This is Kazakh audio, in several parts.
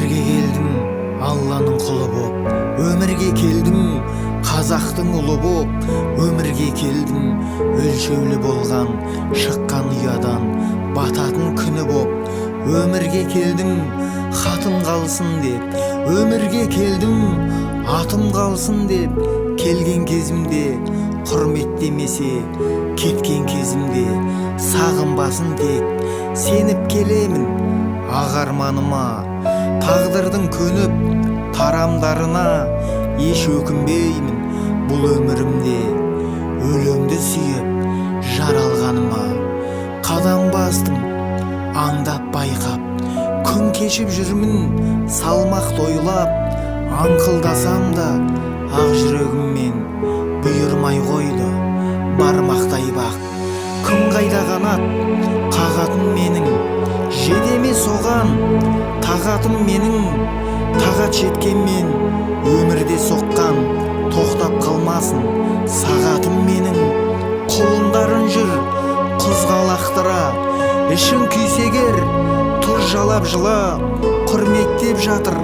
Өмірге келдім Алланың құлы боп, өмірге келдім қазақтың ұлы боп, өмірге келдім өлшеулі болған шыққан ұядан бататын күні боп, өмірге келдім хатым қалсын деп, өмірге келдім атым қалсын деп, келген кезімде құрметтемесе, кеткен кезімде сағынбасын тек, сеніп келемін ақ арманыма, тағдырдың көніп тарамдарына, еш өкінбеймін бұл өмірімде өлеңді сүйіп жаралғаныма. Қадам бастым аңдап байқап, күн кешіп жүрмін салмақ тойлап, аңқылдасам да ақ жүрегіммен бұйырмай қойды бармақтай бақ. Күн қайда қанат қағатын менің, жетеме соған тағатым менің, тағат жеткенмен өмірде соққан тоқтап қалмасын сағатым менің. Құлындарын жүр қызғалақтыра, ішің күйсегер тұр жалап жыла, құрметтеп жатыр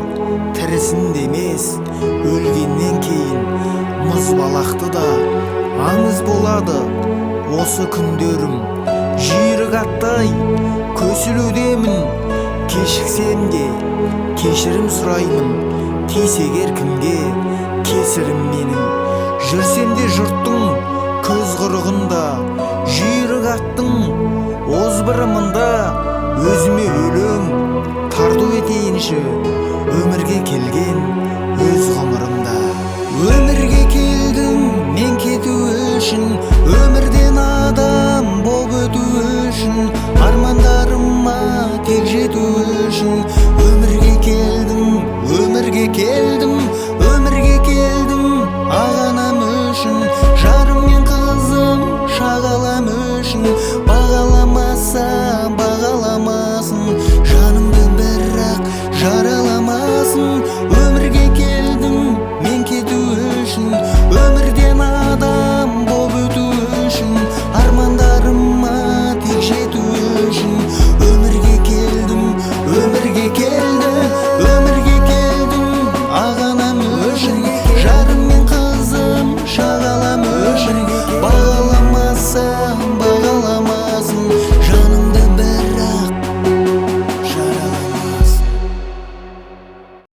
тірісін демес, өлгеннен кейін мұзбалақты да аңыз болады осы күндерім. Жүйрік аттай көсілудемін, кешіксем де кешірім сұраймын, тиісегер кімге кесірім менің. Жүрсем де жұрттың көз құрығында, жүйрік аттың озбырымында, өзіме өлең тарту етейінші өмірге келген өз ғұмырымда. Өмірге келдім мен кету үшін, өмірден адам боп өту үшін, армандарыма тек жету үшін. Өмірге келдім, өмірге келдім, өмірге келдім ағанам үшін, жарым мен қызым шағалам үшін.